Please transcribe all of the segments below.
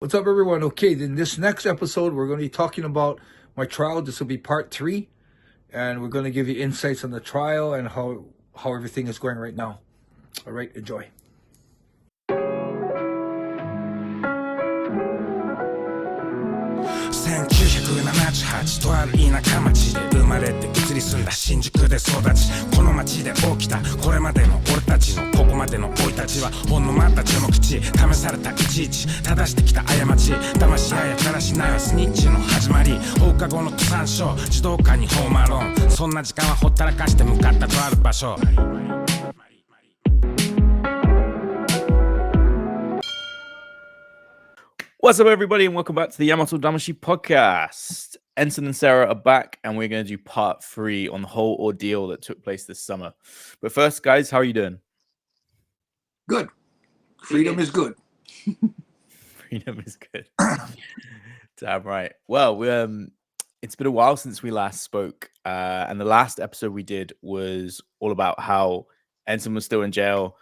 What's up, everyone? Okay, in this next episode, we're going to be talking about my trial. This will be part 3, and we're going to give you insights on the trial and how everything is going right now. All right, enjoy. 1978とある田舎町で生まれて移り住んだ新宿で育ち、この町で起きたこれまでの俺たちのここまでの生い立ちはほんのまた序の口、試されたいちいち正してきた過ち、騙し合いやからしないはスニッチの始まり、放課後の登山所、児童館にホームアローン、そんな時間はほったらかして向かったとある場所。What's up, everybody, and welcome back to the YAMATODAMASHI podcast. Enson and Sarah are back, and we're going to do part 3 on the whole ordeal that took place this summer. But first, guys, how are you doing? Good. Freedom is good. Freedom is good. Damn right. Well, it's been a while since we last spoke, and the last episode we did was all about how Enson was still in jail,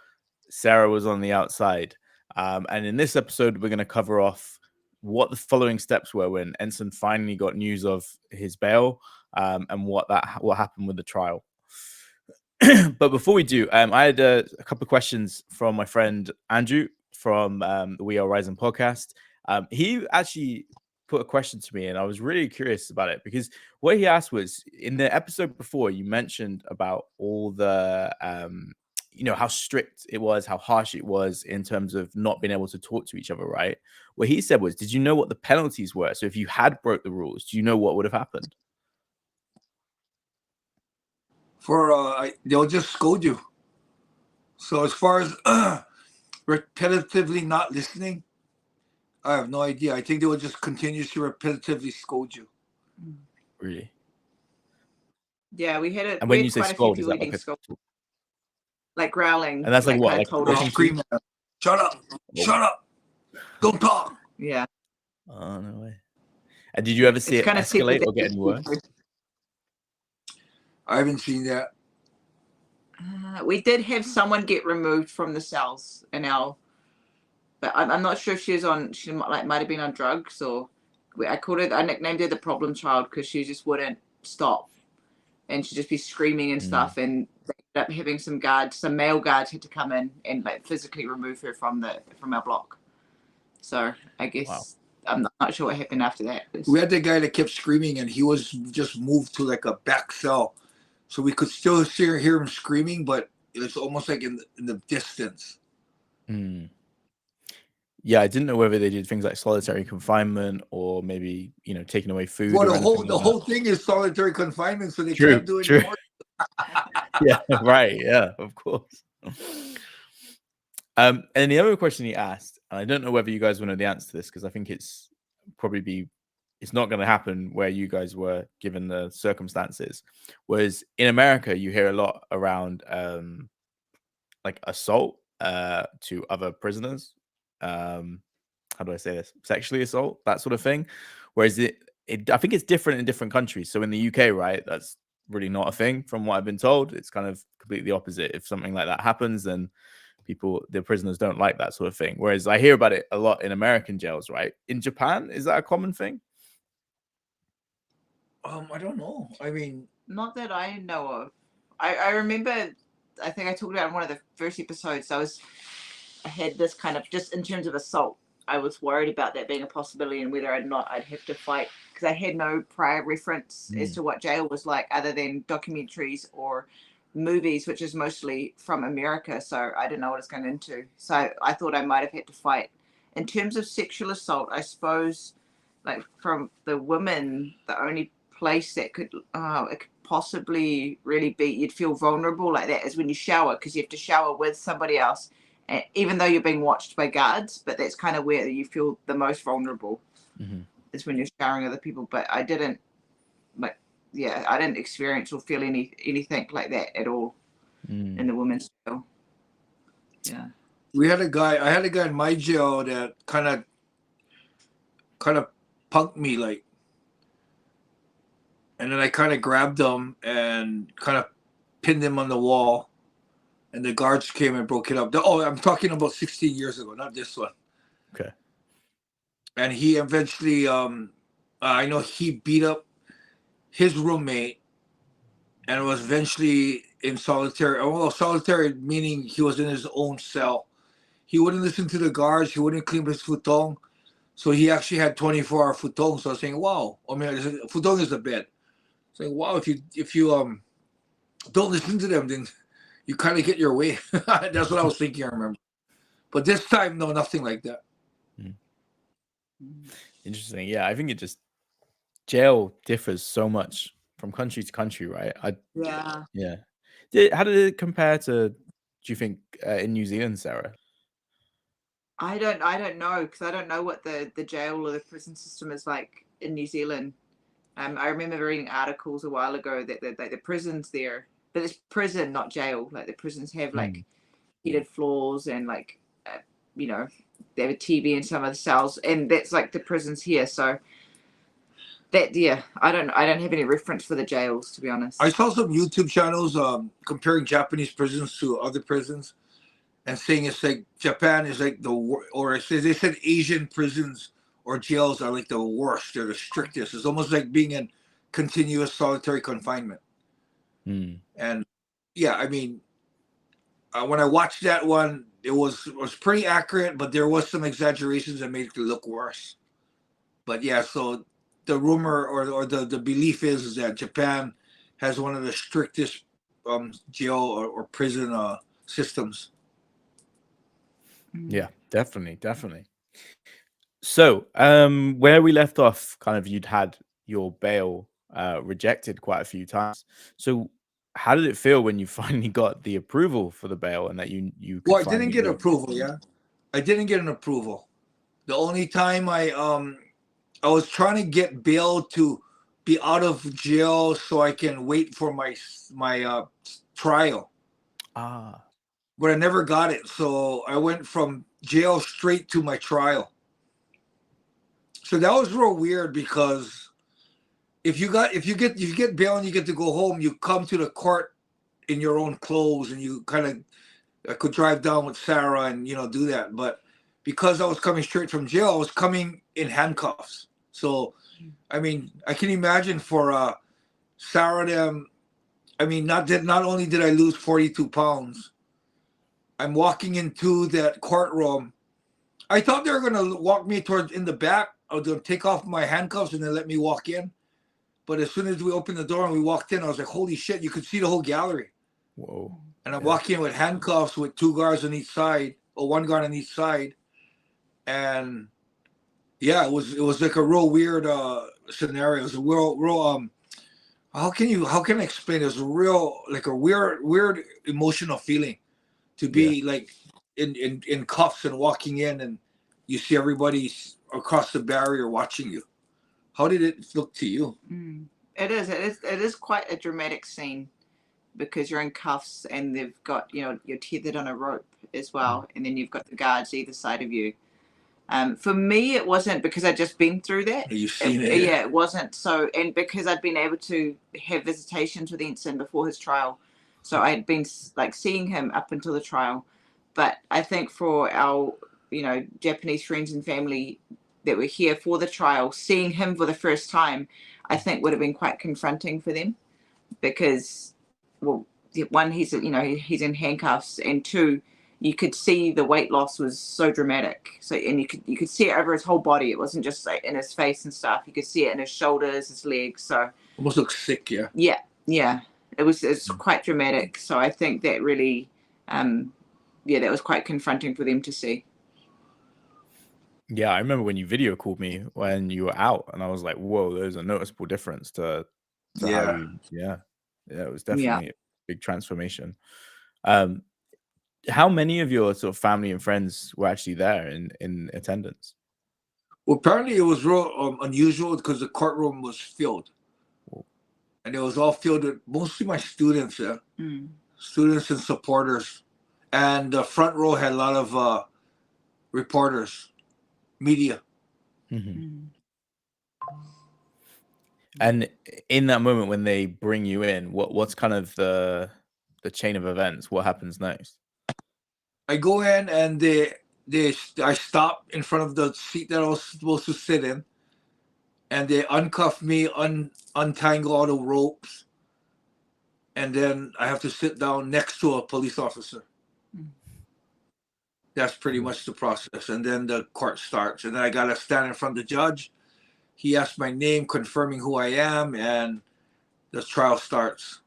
Sarah was on the outside. And in this episode, we're going to cover off what the following steps were when Enson finally got news of his bail, and what happened with the trial. But before we do, I had a couple of questions from my friend Andrew from the We Are Rising podcast. He actually put a question to me, and I was really curious about it because what he asked was, in the episode before, you mentioned about all the how strict it was, how harsh it was in terms of not being able to talk to each other, right? What he said was, did you know what the penalties were? So if you had broke the rules, do you know what would have happened? They'll just scold you. So as far as repetitively not listening, I have no idea. I think they will just continue to repetitively scold you. Really? Yeah, we had it. And when you say scold, is that like growling? And that's like what? Like screaming. Shut up! Shut up! Don't talk! Yeah. Oh, no way. And did you ever see it escalate or get any worse? I haven't seen that. We did have someone get removed from the cells in our, but I'm not sure if she might have been on drugs, or I nicknamed her the problem child because she just wouldn't stop, and she'd just be screaming and stuff, and they ended up having some male guards had to come in and like physically remove her from our block. So I guess. Wow. I'm not sure what happened after that. We had the guy that kept screaming, and he was just moved to like a back cell, so we could still hear him screaming, but it's almost like in the distance. Yeah, I didn't know whether they did things like solitary confinement or maybe taking away food. Well, the whole thing is solitary confinement, so they can't do it anymore. Yeah, right. Yeah, of course. And the other question he asked, and I don't know whether you guys want to know the answer to this because I think it's not going to happen where you guys were given the circumstances, was in America you hear a lot around like assault to other prisoners. How do I say this? Sexually assault, that sort of thing. Whereas I think it's different in different countries. So in the UK, right, that's really not a thing from what I've been told. It's kind of completely opposite. If something like that happens, then the prisoners don't like that sort of thing. Whereas I hear about it a lot in American jails, right? In Japan, is that a common thing? I don't know. I mean, not that I know of. I remember, I think I talked about in one of the first episodes, I had this kind of, just in terms of assault, I was worried about that being a possibility and whether or not I'd have to fight, because I had no prior reference as to what jail was like other than documentaries or movies, which is mostly from America, so I didn't know what I was going into. So I thought I might have had to fight. In terms of sexual assault, I suppose, like from the women, the only place that it could possibly really be, you'd feel vulnerable like that, is when you shower, because you have to shower with somebody else, and even though you're being watched by guards, but that's kind of where you feel the most vulnerable, is when you're showering other people. But I didn't experience or feel anything like that at all in the women's jail. Yeah. I had a guy in my jail that kind of punked me, like, and then I kind of grabbed him and kind of pinned him on the wall, and the guards came and broke it up. I'm talking about 16 years ago, not this one. Okay. and he eventually, I know he beat up his roommate, and was eventually in solitary. Well, solitary meaning he was in his own cell. He wouldn't listen to the guards. He wouldn't clean his futon. So he actually had 24-hour futon. So I was saying, wow. I mean, futon is the bed. Saying, wow, if you don't listen to them, then you kind of get your way. That's what I was thinking. I remember. But this time, no, nothing like that. Interesting. Yeah, I think it just jail differs so much from country to country, right? Yeah. How did it compare to? Do you think in New Zealand, Sarah? I don't know, because I don't know what the jail or the prison system is like in New Zealand. I remember reading articles a while ago that the prisons there, but it's prison, not jail. Like the prisons have like heated floors and like you know, they have a TV in some of the cells, and that's like the prisons here. So that, yeah, I don't have any reference for the jails, to be honest. I saw some YouTube channels comparing Japanese prisons to other prisons, and saying it's like Japan is like they said Asian prisons or jails are like the worst. They're the strictest. It's almost like being in continuous solitary confinement. And yeah, I mean, when I watched that one, it was pretty accurate, but there was some exaggerations that made it look worse. But yeah, so the rumor or the belief is that Japan has one of the strictest jail or prison systems. Yeah, definitely. So, where we left off, kind of, you'd had your bail rejected quite a few times. So, how did it feel when you finally got the approval for the bail and that you could Well, I didn't get approval. Yeah, I didn't get an approval. The only time I was trying to get bail to be out of jail so I can wait for my trial. But I never got it, so I went from jail straight to my trial. So that was real weird, because if you get bail and you get to go home, you come to the court in your own clothes, and you kind of, I could drive down with Sarah and do that. But because I was coming straight from jail, I was coming in handcuffs. So I mean, I can imagine for Sarah, I mean, not only did I lose 42 pounds, I'm walking into that courtroom. I thought they were going to walk me towards in the back. I was going to take off my handcuffs and then let me walk in. But as soon as we opened the door and we walked in, I was like, holy shit, you could see the whole gallery. Whoa. And I'm walking in with handcuffs with two guards on each side, or one guard on each side. And yeah, it was like a real weird scenario. It was a real how can I explain it? It was a weird emotional feeling to be like in cuffs and walking in, and you see everybody across the barrier watching you. How did it look to you? It is quite a dramatic scene, because you're in cuffs and they've got, you're tethered on a rope as well, and then you've got the guards either side of you. For me, it wasn't, because I'd just been through that. You've seen it. Yeah, it wasn't. So, and because I'd been able to have visitations with Enson before his trial, so I'd been like seeing him up until the trial. But I think for our, Japanese friends and family that were here for the trial, seeing him for the first time, I think would have been quite confronting for them, because, well, one, he's in handcuffs, and two, you could see the weight loss was so dramatic. So, and you could see it over his whole body. It wasn't just like in his face and stuff. You could see it in his shoulders, his legs. So almost looks sick, yeah. Yeah. It's quite dramatic. So I think that really, that was quite confronting for them to see. Yeah, I remember when you video called me when you were out, and I was like, whoa, there's a noticeable difference to how you, it was definitely a big transformation. How many of your sort of family and friends were actually there in attendance? Well, apparently it was real unusual, because the courtroom was filled. And it was all filled with mostly my students, students and supporters. And the front row had a lot of reporters, media. And in that moment when they bring you in, what's kind of the chain of events? What happens next? I go in, and I stopped in front of the seat that I was supposed to sit in, and they uncuff me, untangle all the ropes, and then I have to sit down next to a police officer. That's pretty much the process. And then the court starts, and then I gotta stand in front of the judge. He asks my name, confirming who I am, and the trial starts.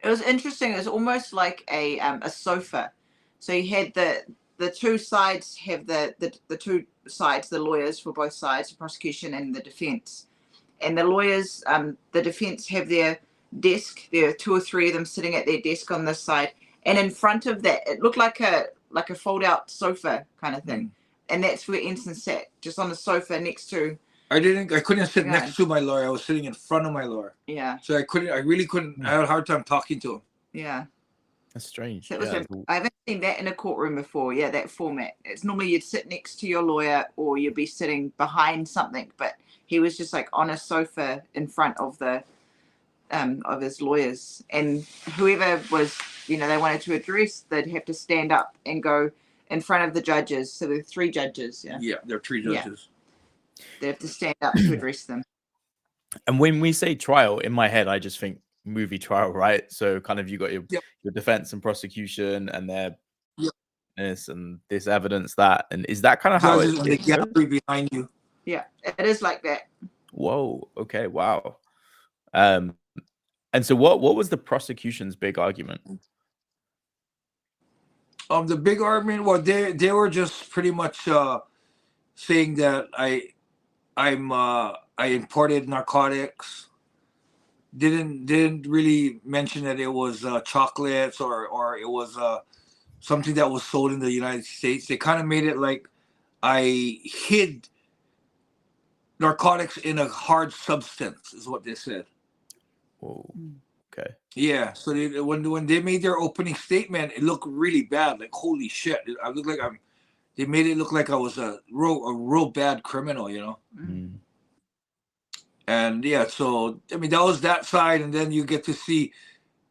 It was interesting. It was almost like a sofa. So you had the two sides have the two sides, the lawyers for both sides, the prosecution and the defense. And the lawyers, the defense have their desk. There are two or three of them sitting at their desk on this side, and in front of that, it looked like a fold-out sofa kind of thing. And that's where Enson sat, just on the sofa next to. I couldn't sit next to my lawyer. I was sitting in front of my lawyer. Yeah. So I really couldn't. I had a hard time talking to him. Yeah. That's strange. So I haven't seen that in a courtroom before. Yeah, that format. It's normally you'd sit next to your lawyer or you'd be sitting behind something, but he was just like on a sofa in front of the of his lawyers, and whoever was, they wanted to address, they'd have to stand up and go in front of the judges. So there are three judges. Yeah. Yeah, there are three judges. Yeah. They have to stand up to address them. And when we say trial, in my head, I just think movie trial, right? So kind of you got your defense and prosecution, and their this and this evidence, that, and is that kind of how it the gallery behind you? Yeah, it is like that. Whoa. Okay. Wow. And so what was the prosecution's big argument? The big argument, well, they were just pretty much saying that I imported narcotics. Didn't really mention that it was chocolates or it was something that was sold in the United States. They kind of made it like I hid narcotics in a hard substance, is what they said. Whoa. Okay. Yeah. So when they made their opening statement, it looked really bad. Like, holy shit! I look like They made it look like I was a real bad criminal, And yeah, so I mean that was that side, and then you get to see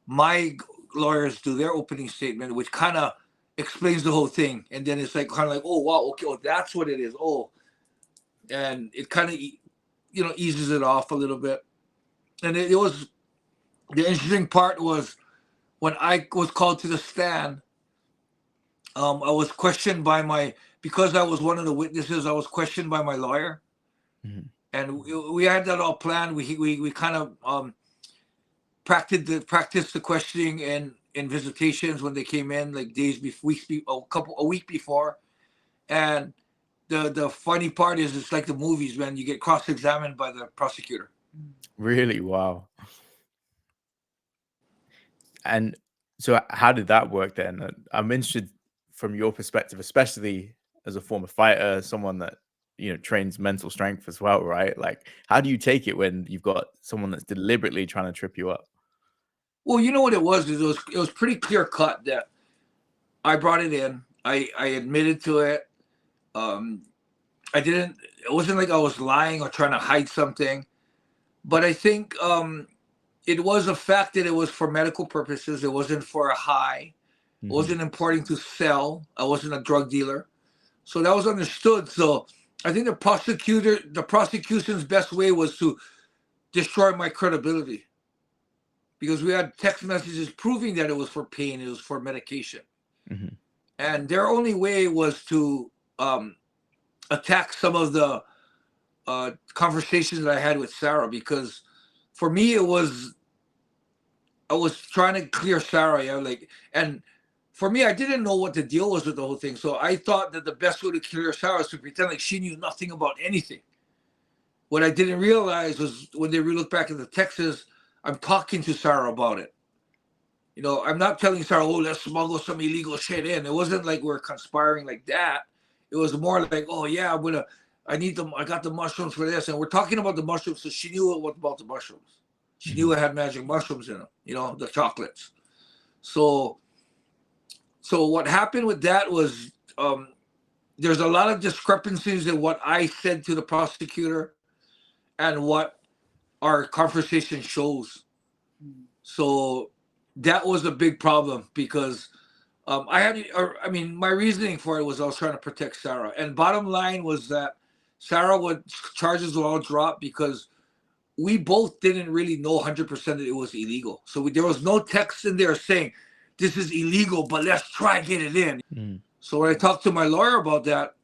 my lawyers do their opening statement, which kind of explains the whole thing, and then it's like kind of like, oh wow, okay, oh that's what it is, and it kind of eases it off a little bit, and it was. The interesting part was when I was called to the stand, I was questioned because I was one of the witnesses, I was questioned by my lawyer. Mm-hmm. And we had that all planned. We kind of practiced the questioning in visitations when they came in, like a week before. And the funny part is it's like the movies, man. You get cross-examined by the prosecutor. Really? Wow. And so how did that work then? I'm interested from your perspective, especially as a former fighter, someone that, trains mental strength as well, right? Like, how do you take it when you've got someone that's deliberately trying to trip you up? Well, you know what it was? It was pretty clear cut that I brought it in. I admitted to it. It wasn't like I was lying or trying to hide something. But I think it was a fact that it was for medical purposes. It wasn't for a high. Mm-hmm. It wasn't importing to sell. I wasn't a drug dealer. So that was understood. So I think the prosecution's best way was to destroy my credibility, because we had text messages proving that it was for pain, it was for medication. Mm-hmm. And their only way was to attack some of the conversations that I had with Sarah, because for me, I was trying to clear Sarah, and for me, I didn't know what the deal was with the whole thing. So I thought that the best way to clear Sarah was to pretend like she knew nothing about anything. What I didn't realize was when they look back at the texts, I'm talking to Sarah about it. I'm not telling Sarah, oh, let's smuggle some illegal shit in. It wasn't like we're conspiring like that. It was more like, oh yeah, I need them. I got the mushrooms for this, and we're talking about the mushrooms, so she knew what about the mushrooms. She knew it had magic mushrooms in them, the chocolates. So what happened with that was there's a lot of discrepancies in what I said to the prosecutor and what our conversation shows. So that was a big problem, because I had, or, I mean, my reasoning for it was I was trying to protect Sarah. And bottom line was that Sarah charges would all drop because we both didn't really know 100% that it was illegal. So there was no text in there saying this is illegal, but let's try and get it in. Mm. So when I talked to my lawyer about that,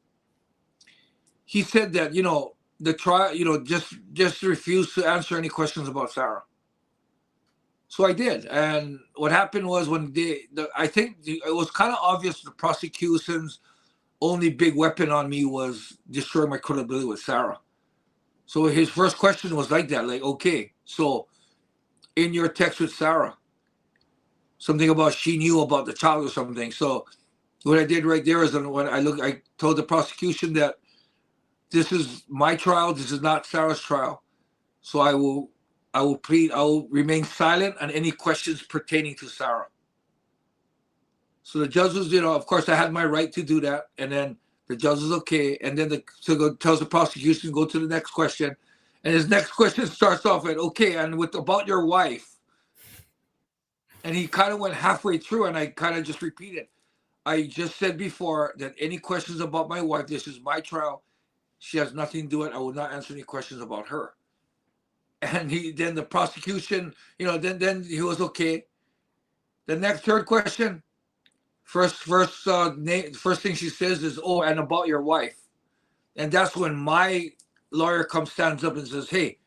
he said that, you know, the trial, you know, just refuse to answer any questions about Sarah. So I did, and what happened was when I think it was kind of obvious the prosecution's only big weapon on me was destroying my credibility with Sarah. So his first question was like that, like, okay, so in your text with Sarah, something about she knew about the child or something. So what I did right there is when I told the prosecution that this is my trial, this is not Sarah's trial. So I will remain silent on any questions pertaining to Sarah. So the judge was, you know, of course I had my right to do that. And then the judge was okay. And then tells the prosecution to go to the next question. And his next question starts off at, okay, and with about your wife. And he kind of went halfway through and I kind of just repeated. I just said before that any questions about my wife, this is my trial. She has nothing to do with it. I will not answer any questions about her. And then the prosecution, you know, then he was okay. The next third question, first thing she says is, oh, and about your wife. And that's when my lawyer stands up and says, hey,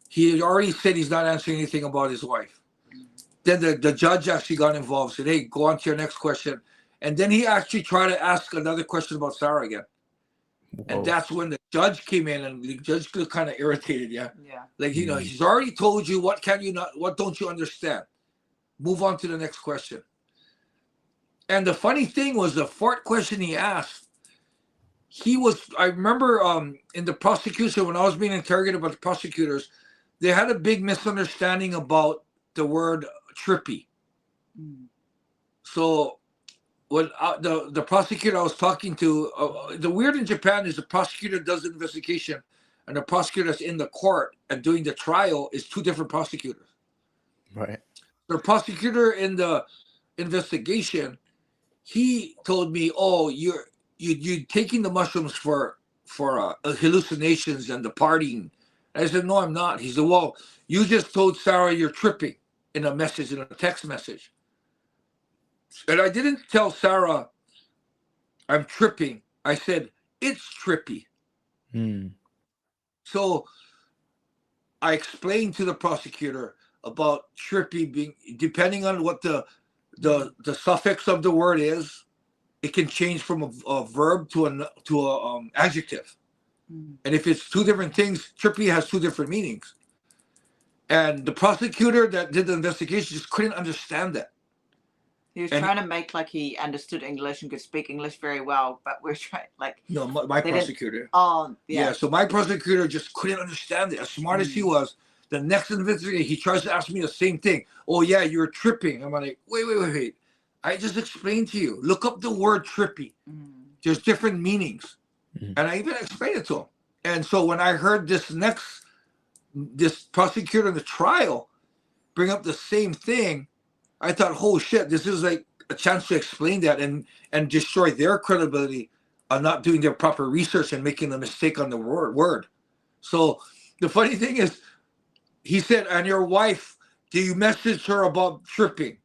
he already said he's not answering anything about his wife. Then the judge actually got involved, said, hey, go on to your next question. And then he actually tried to ask another question about Sarah again. Whoa. And that's when the judge came in, and the judge was kind of irritated. Yeah. Like, you know, Mm. he's already told you, what don't you understand? Move on to the next question. And the funny thing was the fourth question he asked, I remember in the prosecution, when I was being interrogated by the prosecutors, they had a big misunderstanding about the word trippy. Mm. So when the prosecutor I was talking to, the weird in Japan is the prosecutor does the investigation and the prosecutor that's in the court and doing the trial is two different prosecutors. Right. The prosecutor in the investigation, he told me, oh, you're taking the mushrooms for hallucinations and the partying. And I said, no, I'm not. He said, well, you just told Sarah you're tripping in a text message. And I didn't tell Sarah I'm tripping. I said, it's trippy. Mm. So I explained to the prosecutor about trippy being, depending on what the suffix of the word is, it can change from a verb to a adjective. Mm. And if it's two different things, trippy has two different meanings. And the prosecutor that did the investigation just couldn't understand that. He was trying to make like he understood English and could speak English very well, but we're trying like No, my they didn't- prosecutor. oh Yeah, so my prosecutor just couldn't understand it. As smart as he was, the next investigator, he tries to ask me the same thing. Oh, yeah, you're tripping. I'm like, wait. I just explained to you. Look up the word trippy. Mm. There's different meanings. Mm. And I even explained it to him. And so when I heard this prosecutor in the trial bring up the same thing, I thought, oh shit, this is like a chance to explain that and destroy their credibility on not doing their proper research and making a mistake on the word. So the funny thing is, he said, and your wife, do you message her about tripping?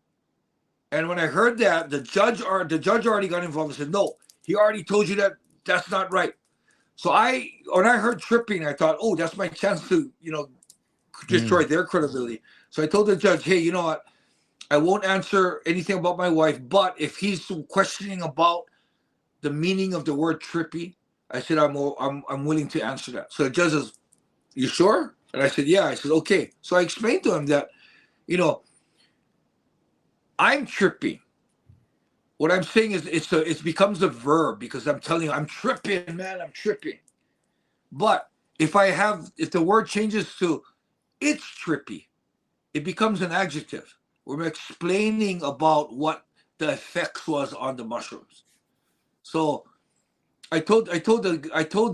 And when I heard that, the judge already got involved and said, no, he already told you that that's not right. So when I heard tripping, I thought, oh, that's my chance to, you know, destroy their credibility. So I told the judge, hey, you know what? I won't answer anything about my wife, but if he's questioning about the meaning of the word trippy, I said I'm willing to answer that. So the judge says, you sure? And I said, yeah. I said, okay. So I explained to him that, you know, I'm tripping. What I'm saying is it becomes a verb because I'm telling you, I'm tripping, man, I'm tripping. But if the word changes to it's trippy, it becomes an adjective. We're explaining about what the effects was on the mushrooms. So I told the judge, I told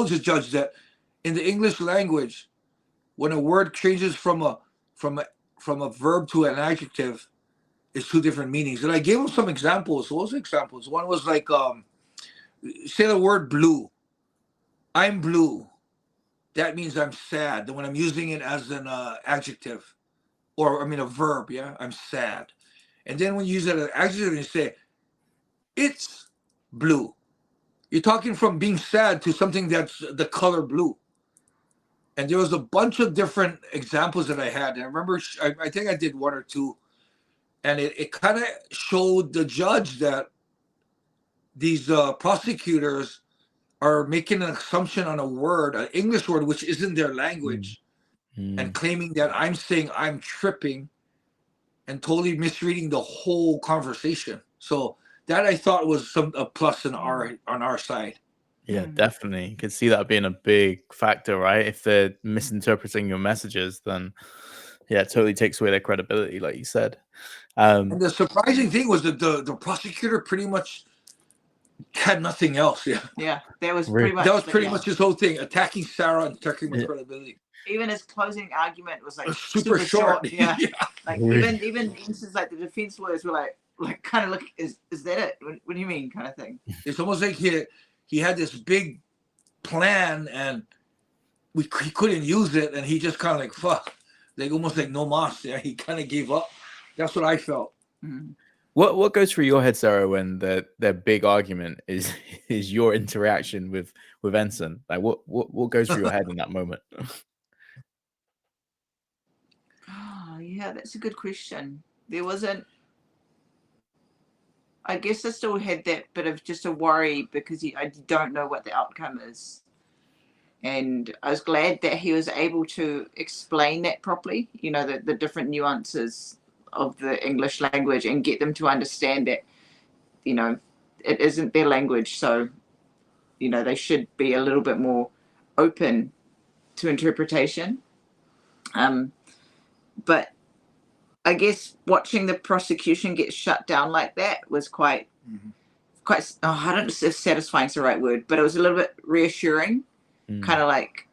the judge that in the English language, when a word changes from a verb to an adjective, is two different meanings. And I gave him some examples. What was the examples? One was like, say the word blue. I'm blue. That means I'm sad. Then when I'm using it as an adjective, or I mean a verb, yeah, I'm sad. And then when you use it as an adjective, you say, it's blue. You're talking from being sad to something that's the color blue. And there was a bunch of different examples that I had. And I remember, I think I did one or two. And it kind of showed the judge that these prosecutors are making an assumption on a word, an English word, which isn't their language, and claiming that I'm saying I'm tripping and totally misreading the whole conversation. So that I thought was a plus on our side. Yeah, definitely. You could see that being a big factor, right? If they're misinterpreting your messages, then yeah, it totally takes away their credibility, like you said. And the surprising thing was that the prosecutor pretty much had nothing else. Yeah, that was pretty much his whole thing, attacking Sarah and attacking my credibility. Even his closing argument was like super short. Yeah. Like even Enson's like the defense lawyers were like kind of look, is that it? What do you mean, kind of thing? It's almost like he had this big plan and he couldn't use it, and he just kind of like fuck, like almost like no mas. Yeah, he kind of gave up. That's what I felt. What goes through your head, Sarah, when their big argument is your interaction with Enson? Like what goes through your head in that moment? Oh yeah, that's a good question. There wasn't. I guess I still had that bit of just a worry because I don't know what the outcome is. And I was glad that he was able to explain that properly, you know, the different nuances of the English language and get them to understand that, you know, it isn't their language. So, you know, they should be a little bit more open to interpretation. But I guess watching the prosecution get shut down like that was quite, I don't know if satisfying is the right word, but it was a little bit reassuring. Kind of like,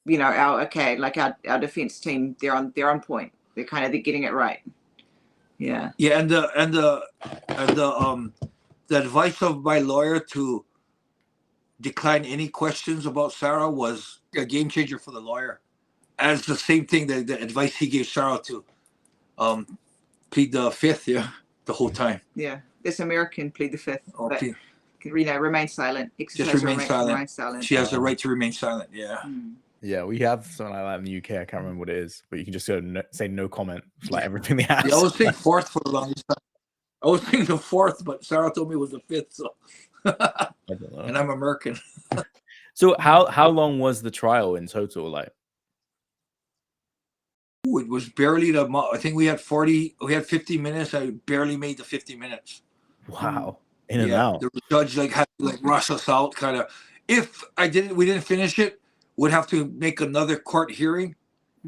you know, our defense team, they're on point. They're getting it right. Yeah. Yeah, and the advice of my lawyer to decline any questions about Sarah was a game changer for the lawyer. As the same thing that the advice he gave Sarah to plead the fifth, the whole time. Yeah, this American plead the fifth. Okay. You know, remain silent. Just remain silent. She has the right to remain silent. Yeah. Yeah, we have something like that in the UK. I can't remember what it is, but you can just go say no comment, like everything they ask. Yeah, I was saying fourth for the longest time. I was thinking the fourth, but Sarah told me it was the fifth. So, I don't know. And I'm American. So how long was the trial in total? Like, it was barely I think we had 50 minutes. I barely made the 50 minutes. Wow. In and out. The judge had to rush us out kind of. If we didn't finish it, would have to make another court hearing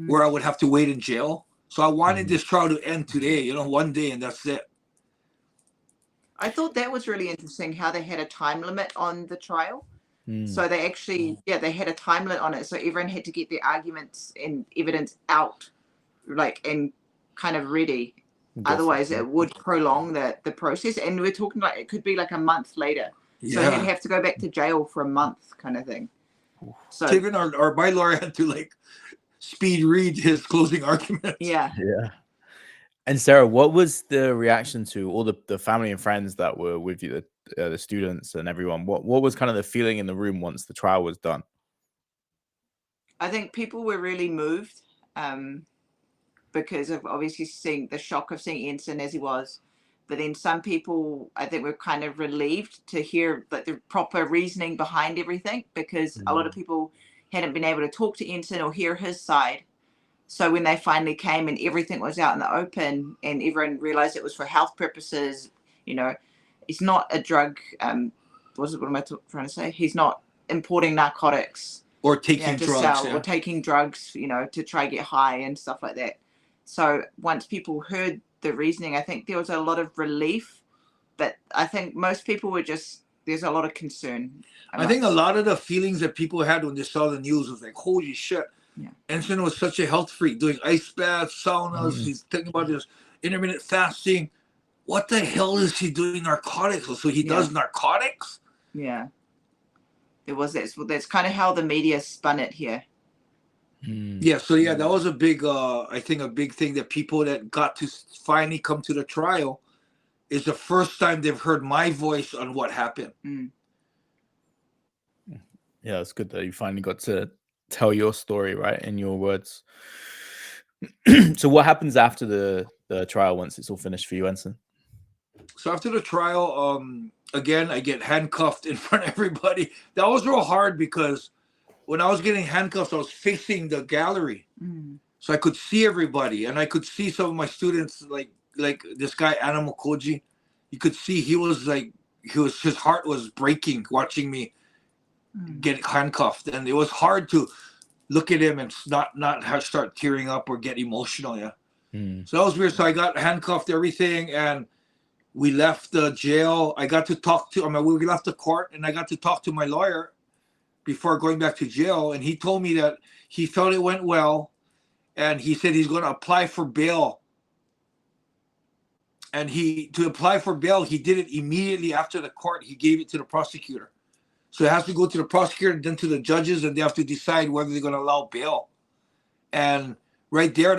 where I would have to wait in jail. So I wanted this trial to end today, you know, one day, and that's it. I thought that was really interesting how they had a time limit on the trial. So they actually, they had a time limit on it. So everyone had to get their arguments and evidence out, and kind of ready. Otherwise, it would prolong the process. And we're talking it could be a month later. Yeah. So he'd have to go back to jail for a month, kind of thing. So even my lawyer had to speed read his closing argument. Yeah. And Sarah, what was the reaction to all the family and friends that were with you, the students and everyone? What was kind of the feeling in the room once the trial was done? I think people were really moved because of obviously seeing the shock of seeing Enson as he was. But then some people, I think, were kind of relieved to hear the proper reasoning behind everything, because a lot of people hadn't been able to talk to Enson or hear his side. So when they finally came and everything was out in the open and everyone realized it was for health purposes, you know, it's not a drug. What am I trying to say? He's not importing narcotics or taking drugs, or taking drugs, you know, to try to get high and stuff like that. So once people heard the reasoning, I think there was a lot of relief, but I think most people were there's a lot of concern. I think a lot of the feelings that people had when they saw the news was like, holy shit. Yeah. Enson was such a health freak, doing ice baths, saunas. He's thinking about his intermittent fasting. what the hell is he doing narcotics? So he does narcotics? Yeah. There was that. Well, that's kind of how the media spun it here. Yeah, so yeah, that was a big, I think a big thing that people that got to finally come to the trial is the first time they've heard my voice on what happened. Yeah, it's good that you finally got to tell your story, right, in your words. So what happens after the trial once it's all finished for you, Enson? So after the trial, again, I get handcuffed in front of everybody. That was real hard because when I was getting handcuffed, I was facing the gallery. So I could see everybody, and I could see some of my students, like this guy, Animal Koji. You could see his heart was breaking watching me get handcuffed, and it was hard to look at him and not start tearing up or get emotional. So that was weird. So I got handcuffed, everything, and we left the jail. I got to talk to we left the court, and I got to talk to my lawyer before going back to jail, and he told me that he felt it went well, and he said he's going to apply for bail. And to apply for bail, he did it immediately after the court. He gave it to the prosecutor. So it has to go to the prosecutor, then to the judges, and they have to decide whether they're going to allow bail. And right there,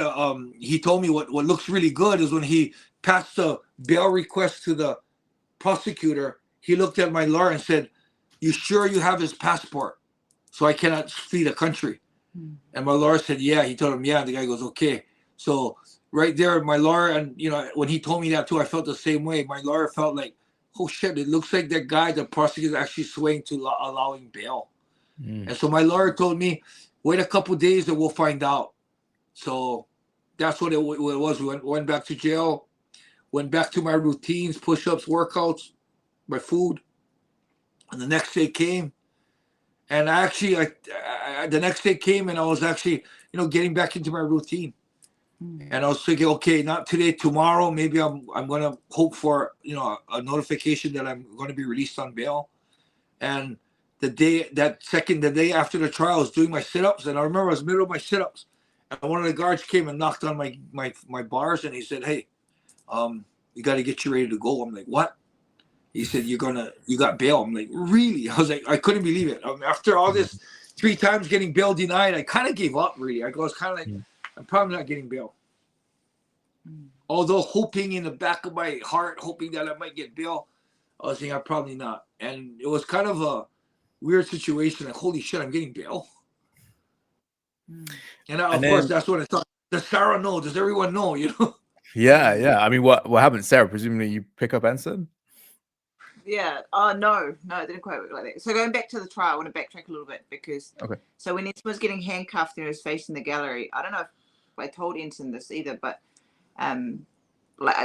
he told me what looks really good is when he passed the bail request to the prosecutor, he looked at my lawyer and said, "You sure you have his passport so I cannot flee the country?" And my lawyer said, "Yeah." He told him, "Yeah." And the guy goes, "Okay." So right there, my lawyer, and when he told me that too, I felt the same way. My lawyer felt like, oh shit, it looks like that guy, the prosecutor, is actually swaying to allowing bail. And so my lawyer told me, wait a couple days and we'll find out. So that's what it was. We went back to jail, went back to my routines, push-ups, workouts, my food. And the next day came. And the next day came and I was actually, getting back into my routine. And I was thinking, okay, not today, tomorrow, maybe I'm going to hope for, a notification that I'm going to be released on bail. And the day after the trial, I was doing my sit-ups, and I remember I was in the middle of my sit-ups, and one of the guards came and knocked on my bars, and he said, "Hey, you got to get you ready to go." I'm like, "What?" He said, "You got bail." I'm like, "Really?" I was like, I couldn't believe it. After all this 3 times getting bail denied, I kind of gave up, really. I was kind of like, I'm probably not getting bail. Although hoping in the back of my heart, hoping that I might get bail, I was saying I'm probably not. And it was kind of a weird situation. Like, holy shit, I'm getting bail. And of course, that's what I thought. Does Sarah know? Does everyone know? Yeah. I mean, what happened, Sarah? Presumably you pick up Enson? Yeah. Oh, no, it didn't quite work like that. So going back to the trial, I want to backtrack a little bit because so when Enson was getting handcuffed and he was facing the gallery, I don't know if I told Enson this either, but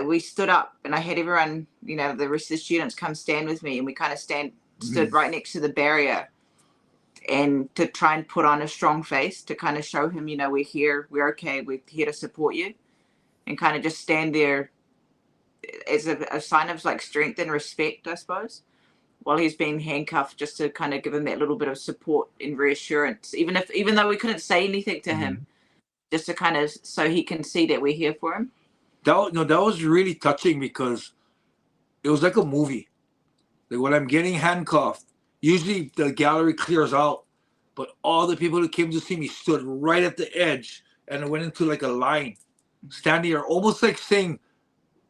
we stood up and I had everyone, the rest of the students come stand with me, and we kind of stood right next to the barrier, and to try and put on a strong face to kind of show him, we're here, we're okay, we're here to support you, and kind of just stand there as a sign of like strength and respect, I suppose, while he's being handcuffed, just to kind of give him that little bit of support and reassurance, even though we couldn't say anything to him, just to kind of so he can see that we're here for him. That was really touching because it was like a movie. Like when I'm getting handcuffed, usually the gallery clears out, but all the people who came to see me stood right at the edge, and it went into like a line, standing there, almost like saying,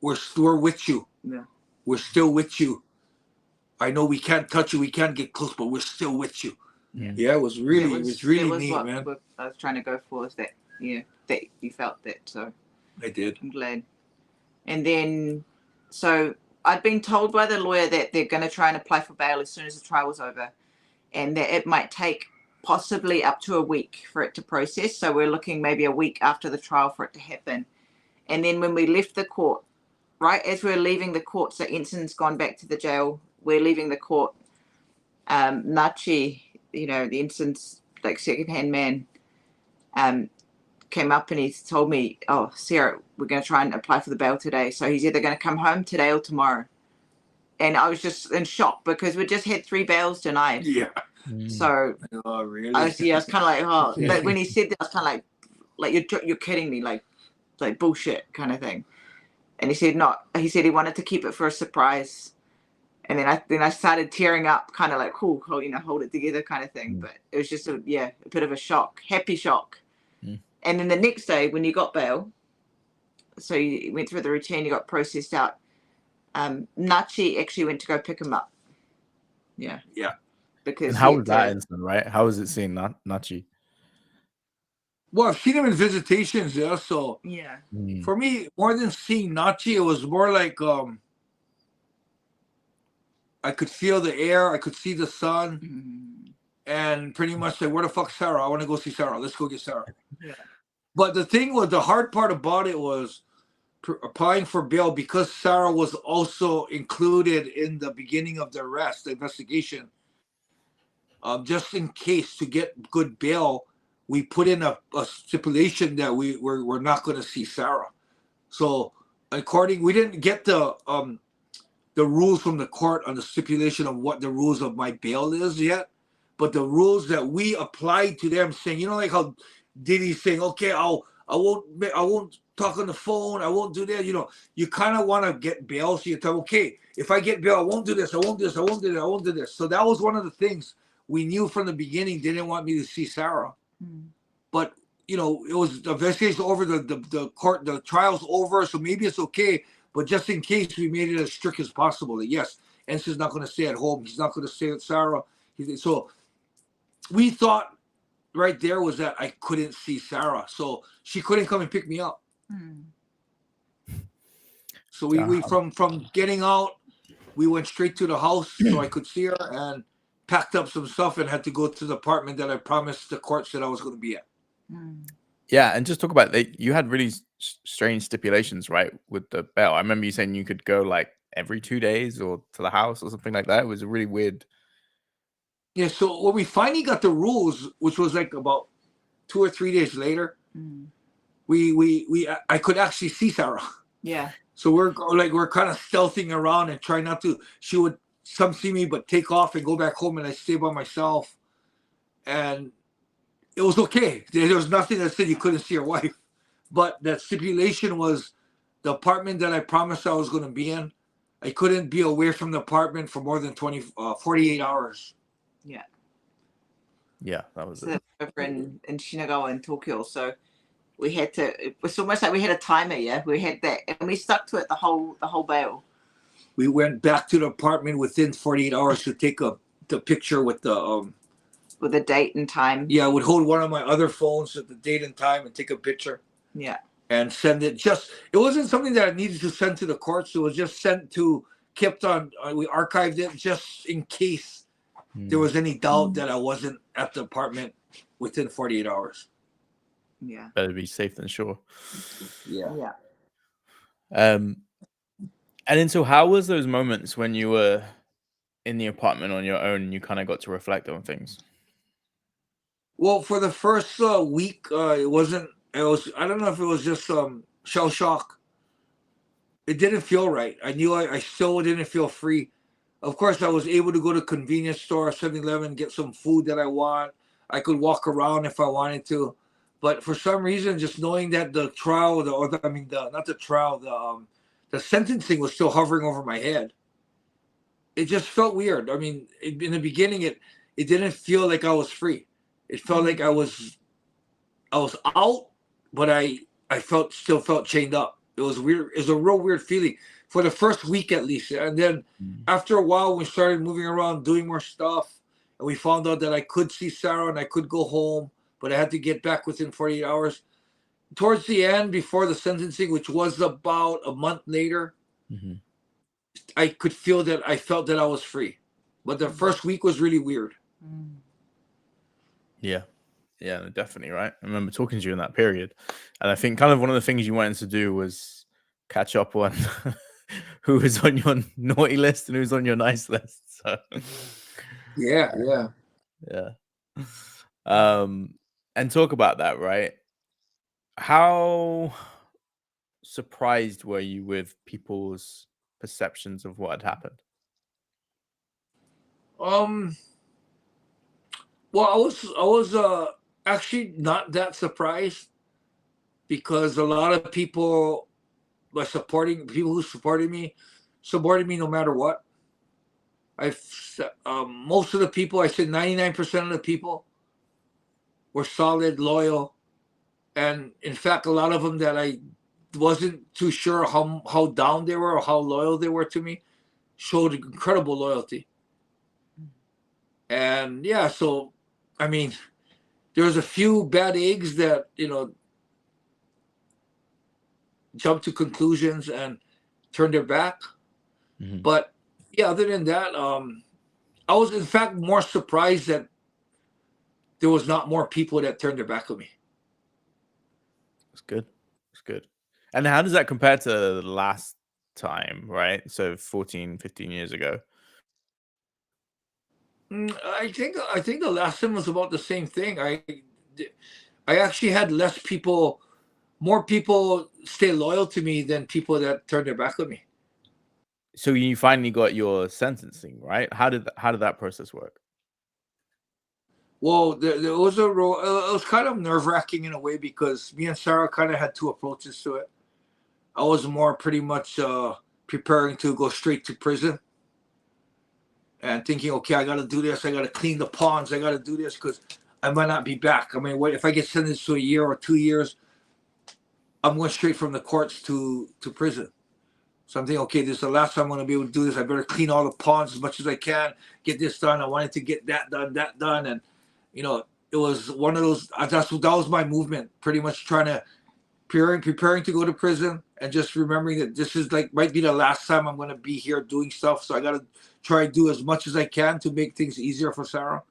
"We're with you. Yeah, we're still with you. I know we can't touch you, we can't get close, but we're still with you." Yeah, it was really neat, man. What I was trying to go for is that, that you felt that. So I did. I'm glad. And then, so I'd been told by the lawyer that they're going to try and apply for bail as soon as the trial was over, and that it might take possibly up to a week for it to process. So we're looking maybe a week after the trial for it to happen. And then when we left the court, right as we're leaving the court, so Enson's gone back to the jail, we're leaving the court, Nachi, the Enson's like second-hand man, came up and he told me, "Oh, Sarah, we're going to try and apply for the bail today. So he's either going to come home today or tomorrow." And I was just in shock because we just had 3 bails denied. Yeah. So oh, really? I was kind of like, oh, but when he said that, I was kind of like you're kidding me, like bullshit kind of thing. And he said not. He said he wanted to keep it for a surprise. And then I started tearing up, kind of like, cool, you know, hold it together kind of thing. But it was just a bit of a shock, happy shock. And then the next day when you got bail, so you went through the routine, you got processed out. Nachi actually went to go pick him up. Yeah. Yeah. Because And how was that instant, right? How was it seeing Nachi? Well, I've seen him in visitations, yeah. So yeah. For me, more than seeing Nachi, it was more like I could feel the air, I could see the sun, and pretty much like, where the fuck's Sarah? I want to go see Sarah. Let's go get Sarah. Yeah. But the thing was, the hard part about it was applying for bail, because Sarah was also included in the beginning of the arrest, the investigation. Just in case, to get good bail, we put in a stipulation that we're not going to see Sarah. So we didn't get the rules from the court on the stipulation of what the rules of my bail is yet, but the rules that we applied to them, saying, you know, like how Diddy's saying, okay, I won't talk on the phone, I won't do that. You know, you kind of want to get bail, so you tell, okay, if I get bail, I won't do this, I won't do this, I won't do that, I won't do this. So that was one of the things we knew from the beginning. They didn't want me to see Sarah, but you know, it was the investigation over, the court, the trial's over, so maybe it's okay. But just in case, we made it as strict as possible. That yes, Enson's not going to stay at home. He's not going to stay with Sarah. So we thought right there was that I couldn't see Sarah, so she couldn't come and pick me up. So we from getting out, we went straight to the house so I could see her, and packed up some stuff and had to go to the apartment that I promised the court that I was going to be at. Yeah, and just talk about that. You had really strange stipulations, right, with the bail. I remember you saying you could go like every 2 days or to the house or something like that. It was a really weird. Yeah, so when we finally got the rules, which was like about 2 or 3 days later, I could actually see Sarah. Yeah. So we're kind of stealthing around and trying not to. She would some see me, but take off and go back home, and I stay by myself. And it was okay. There was nothing that said you couldn't see your wife. But that stipulation was the apartment that I promised I was going to be in. I couldn't be away from the apartment for more than 48 hours. Yeah. Yeah, that was so it. Over in Shinagawa in Tokyo. So we had to, it was almost like we had a timer, yeah? We had that, and we stuck to it the whole bail. We went back to the apartment within 48 hours to take the picture with the date and time. Yeah, I would hold one of my other phones at the date and time and take a picture. Yeah. And send it. It wasn't something that I needed to send to the courts. It was just sent to, kept on, we archived it just in case there was any doubt that I wasn't at the apartment within 48 hours. Yeah. Better be safe than sure. Yeah. Yeah. And then so how was those moments when you were in the apartment on your own and you kind of got to reflect on things? Well, for the first week, I don't know if it was just shell shock. It didn't feel right. I knew I still didn't feel free. Of course, I was able to go to convenience store, 7-Eleven, get some food that I want. I could walk around if I wanted to. But for some reason, just knowing that the trial, the sentencing was still hovering over my head. It just felt weird. I mean, in the beginning, it didn't feel like I was free. It felt like I was out, but I still felt chained up. It was weird. It was a real weird feeling for the first week at least. And then after a while, we started moving around, doing more stuff, and we found out that I could see Sarah and I could go home, but I had to get back within 48 hours. Towards the end, before the sentencing, which was about a month later, I felt that I was free. But the first week was really weird. Yeah. Yeah, definitely, right? I remember talking to you in that period. And I think kind of one of the things you wanted to do was catch up on who was on your naughty list and who's on your nice list. So Yeah. And talk about that, right? How surprised were you with people's perceptions of what had happened? Well, I was actually not that surprised, because a lot of people by supporting people who supported me no matter what. Most of the people, I said 99% of the people were solid, loyal, and in fact, a lot of them that I wasn't too sure how down they were or how loyal they were to me showed incredible loyalty. And yeah, so I mean, there was a few bad eggs that jumped to conclusions and turned their back. Mhm. But yeah, other than that, I was in fact more surprised that there was not more people that turned their back on me. It's good. It's good. And how does that compare to the last time, right? So 14, 15 years ago. I think the last time was about the same thing. I actually had more people stay loyal to me than people that turned their back on me. So you finally got your sentencing, right? How did that process work? Well, there was it was kind of nerve-wracking in a way because me and Sarah kind of had two approaches to it. I was more pretty much preparing to go straight to prison and thinking, okay, I got to do this. I got to clean the ponds. I got to do this because I might not be back. I mean, if I get sentenced to a year or 2 years, I'm going straight from the courts to prison. So I'm thinking, okay, this is the last time I'm going to be able to do this. I better clean all the ponds as much as I can, get this done. I wanted to get that done. And, it was one of those, that was my movement, pretty much preparing to go to prison and just remembering that this is might be the last time I'm going to be here doing stuff. So I got to try to do as much as I can to make things easier for Sarah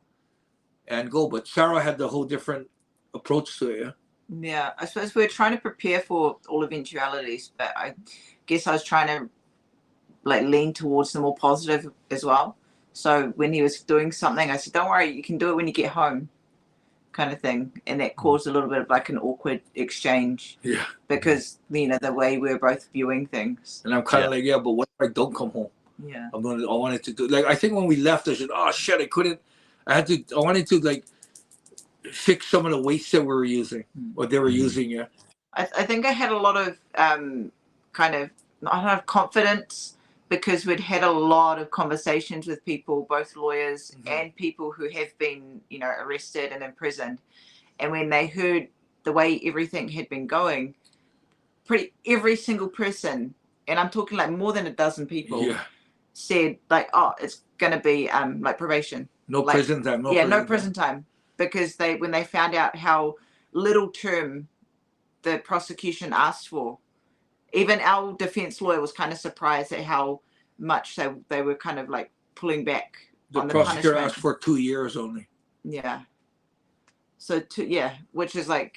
and go. But Sarah had the whole different approach to it. Yeah. Yeah, I suppose we're trying to prepare for all eventualities, but I guess I was trying to lean towards the more positive as well. So when he was doing something, I said, "Don't worry, you can do it when you get home," kind of thing, and that caused a little bit of an awkward exchange. Yeah. Because the way we were both viewing things. And I'm kind of yeah, but what if I don't come home? Yeah. I wanted to do I think when we left, I said, "Oh shit, I couldn't." I wanted to fix some of the weights that we were using, what they were using. Yeah. I think I had a lot of kind of not confidence because we'd had a lot of conversations with people, both lawyers and people who have been, arrested and imprisoned. And when they heard the way everything had been going, every single person, and I'm talking more than a dozen people, said oh, it's going to be probation. No prison time. No prison time. Because when they found out how little term the prosecution asked for, even our defense lawyer was kind of surprised at how much they were kind of pulling back on the punishment. The prosecutor asked for 2 years only. Yeah. So which is a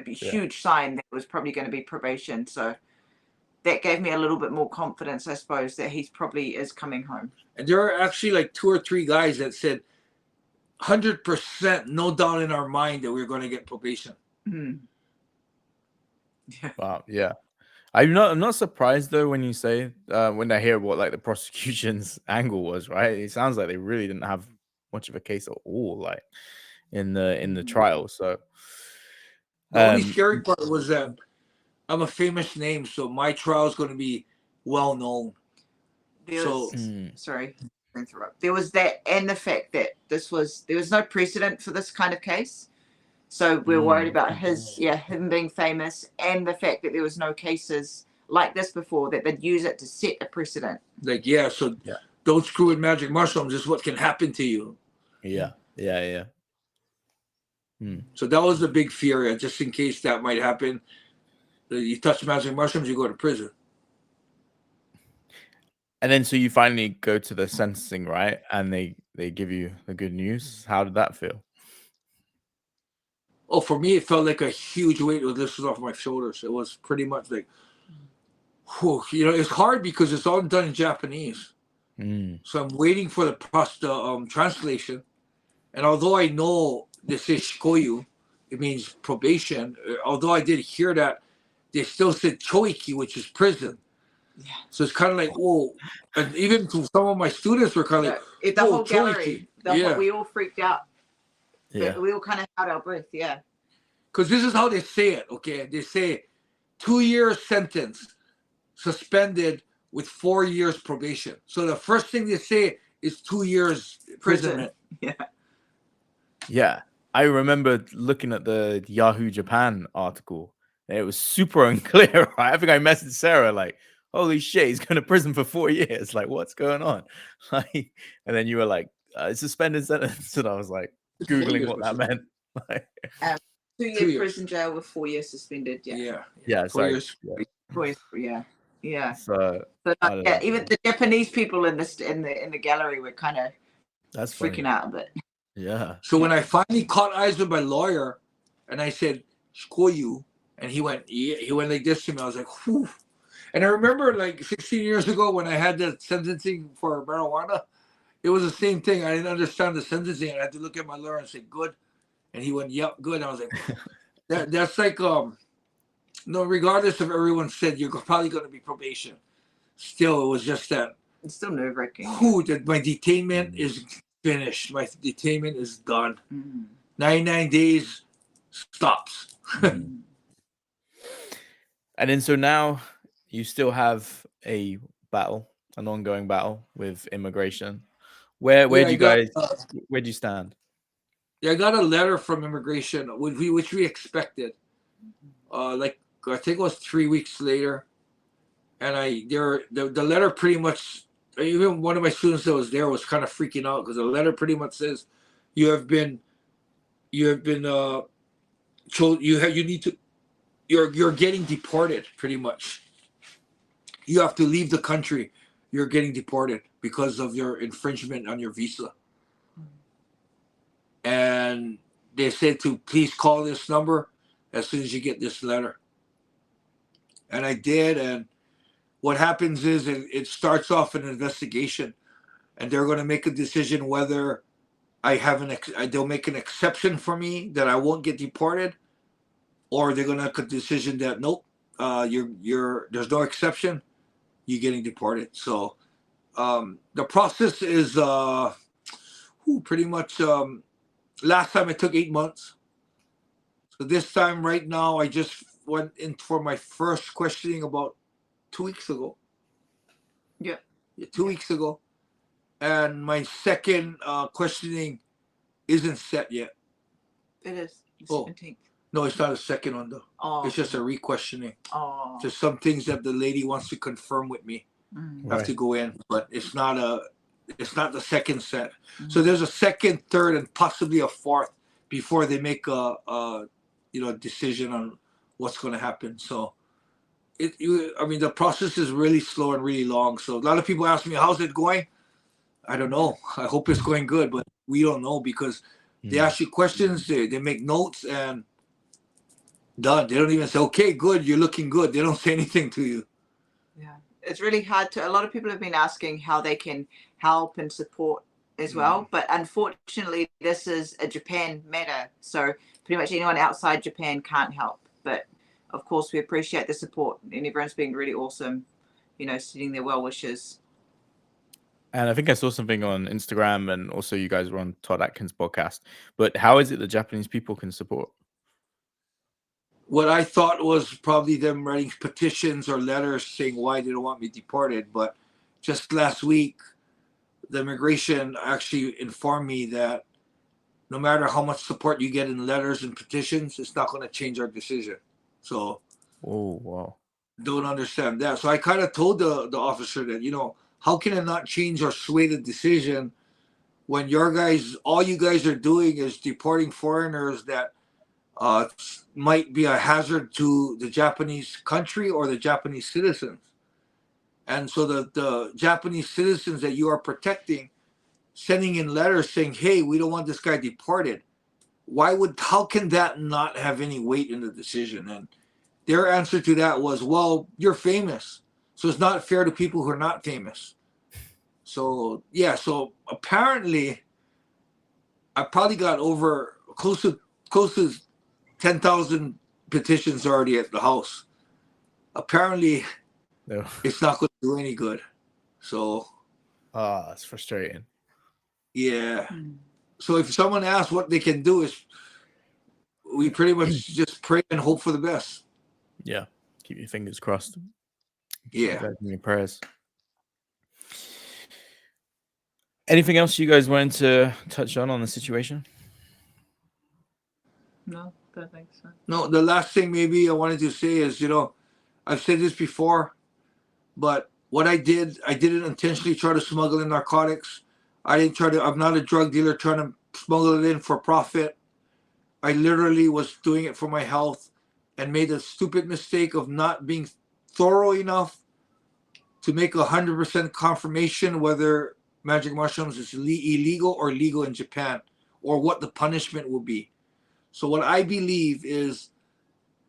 huge sign that it was probably going to be probation. So that gave me a little bit more confidence, I suppose, that he probably is coming home. And there are actually 2 or 3 guys that said 100% no doubt in our mind that we were going to get probation. Mm. Yeah. Wow. Yeah. I'm not surprised though when you say when I hear what the prosecution's angle was, right? It sounds like they really didn't have much of a case at all, in the trial. So the only scary part was that I'm a famous name, so my trial is going to be well known. Sorry. Interrupt. There was that, and the fact that there was no precedent for this kind of case, so we're worried about him being famous, and the fact that there was no cases like this before that they'd use it to set a precedent. Don't screw with magic mushrooms. This is what can happen to you. Yeah. So that was the big fear, just in case that might happen. You touch magic mushrooms, you go to prison. And then so you finally go to the sentencing, right? And they give you the good news. How did that feel? Oh, for me, it felt like a huge weight was lifted off my shoulders. It was pretty much whew, it's hard because it's all done in Japanese. So I'm waiting for the translation. And although I know this is shikoyu, it means probation. Although I did hear that, they still said choiki, which is prison. Yeah. So it's kind of whoa. And even some of my students were kind of the whole gallery. We all freaked out. Yeah. We all kind of held our breath. Yeah. Because this is how they say it. Okay. They say 2 year sentence, suspended with 4 years probation. So the first thing they say is 2 years imprisonment. Yeah. Yeah. I remember looking at the Yahoo Japan article. And it was super unclear. Right? I think I messaged Sarah like, "Holy shit, he's going to prison for 4 years. Like, what's going on?" Like, and then you were like, "Suspended sentence," and I was like, googling what that meant. Like, 2 2 year years. prison jail with 4 years suspended. Yeah. yeah, 4 sorry. years. Yeah. 4 years. Yeah. Yeah. So But I don't yeah, know. even the Japanese people in the gallery were kind of That's freaking funny. out a bit. Yeah. So when I finally caught eyes with my lawyer, and I said, "Shikoyu," and he went like this to me. I was like, "Whew." And I remember like 16 years ago when I had that sentencing for marijuana, it was the same thing. I didn't understand the sentencing, and I had to look at my lawyer and say, "Good," and he went, "Yep, good." And I was like, "That's like no, regardless of everyone said you're probably going to be probation. Still, it was just that. It's still nerve wracking. That my detainment is finished. My detainment is done. Mm. 99 days stops." And then so now you still have a battle, an ongoing battle with immigration. Where do you guys where do you stand? Yeah, I got a letter from immigration, which we expected. Like I think it was 3 weeks later, and the letter pretty much. Even one of my students that was there was kind of freaking out because the letter pretty much says, you're getting deported. Pretty much, you have to leave the country. You're getting deported because of your infringement on your visa. And they said to please call this number as soon as you get this letter. And I did. And what happens is it starts off an investigation, and they're going to make a decision whether they'll make an exception for me that I won't get deported, or they're going to make a decision that nope, there's no exception, you're getting deported. So the process is pretty much. Last time it took 8 months. So this time, right now, I just went in for my first questioning about 2 weeks ago. Yeah. 2 weeks ago. And my second questioning isn't set yet. It is. The 17th. No, it's not a second one, though. Oh. It's just a re-questioning. Oh. Just some things that the lady wants to confirm with me. Have to go in. But it's not the second set. So there's a second, third, and possibly a fourth before they make a decision on what's going to happen. So the process is really slow and really long. So a lot of people ask me, how's it going? I don't know. I hope it's going good, but we don't know because they ask you questions, they make notes, and done. They don't even say, okay, good, you're looking good. They don't say anything to you. Yeah. It's really hard a lot of people have been asking how they can help and support as well. But unfortunately, this is a Japan matter. So pretty much anyone outside Japan can't help. But of course, we appreciate the support, and everyone's been really awesome, sending their well wishes. And I think I saw something on Instagram, and also you guys were on Todd Atkins' podcast. But how is it that Japanese people can support? What I thought was probably them writing petitions or letters saying why they don't want me deported. But just last week, the immigration actually informed me that no matter how much support you get in letters and petitions, it's not going to change our decision. So, oh wow, don't understand that. So I kind of told the officer that, how can it not change or sway the decision when all you guys are doing is deporting foreigners that might be a hazard to the Japanese country or the Japanese citizens. And so the Japanese citizens that you are protecting, sending in letters saying, hey, we don't want this guy deported. How can that not have any weight in the decision? And their answer to that was, well, you're famous, so it's not fair to people who are not famous. So yeah, so apparently I probably got over close to 10,000 petitions already at the house. Apparently it's not going to do any good. So it's frustrating. Yeah. So if someone asks what they can do, is we pretty much just pray and hope for the best. Yeah. Keep your fingers crossed. Yeah. Guys, give me prayers. Anything else you guys wanted to touch on the situation? No, don't think so. No, the last thing maybe I wanted to say is, I've said this before, but what I didn't intentionally try to smuggle in narcotics. I'm not a drug dealer trying to smuggle it in for profit. I literally was doing it for my health and made a stupid mistake of not being thorough enough to make 100% confirmation whether magic mushrooms is illegal or legal in Japan, or what the punishment will be. So what I believe is,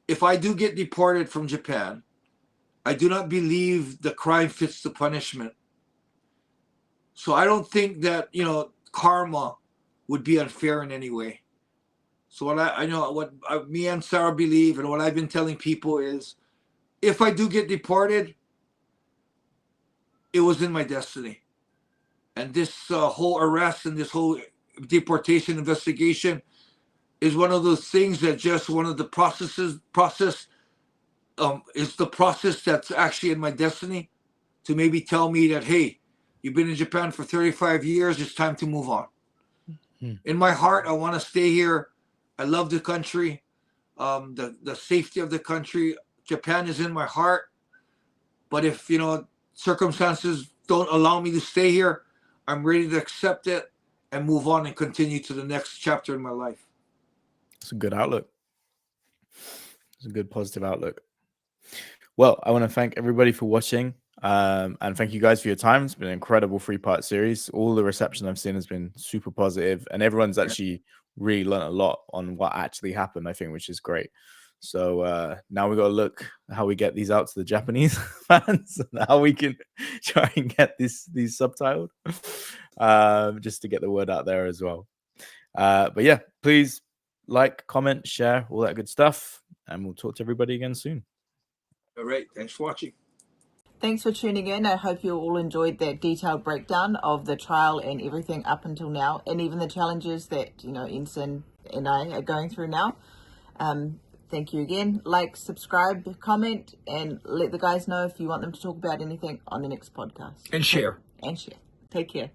if I do get deported from Japan, I do not believe the crime fits the punishment. So I don't think that, karma would be unfair in any way. So what me and Sarah believe, and what I've been telling people is, if I do get deported, it was in my destiny. And this whole arrest and this whole deportation investigation is one of those things that just one of the process is the process that's actually in my destiny to maybe tell me that, hey, you've been in Japan for 35 years, it's time to move on. In my heart, I want to stay here. I love the country, the safety of the country. Japan is in my heart. But if, circumstances don't allow me to stay here, I'm ready to accept it and move on and continue to the next chapter in my life. It's a good outlook. It's a good positive outlook. Well, I want to thank everybody for watching, and thank you guys for your time. It's been an incredible 3-part series. All the reception I've seen has been super positive, and everyone's actually really learned a lot on what actually happened, I think, which is great. So now we got to look how we get these out to the Japanese fans, and how we can try and get these subtitled, just to get the word out there as well. But yeah, please like, comment, share, all that good stuff, and we'll talk to everybody again soon. All right. Thanks for watching. Thanks for tuning in. I hope you all enjoyed that detailed breakdown of the trial and everything up until now, and even the challenges that, Enson and I are going through now. Thank you again. Like, subscribe, comment, and let the guys know if you want them to talk about anything on the next podcast. And share. Take care.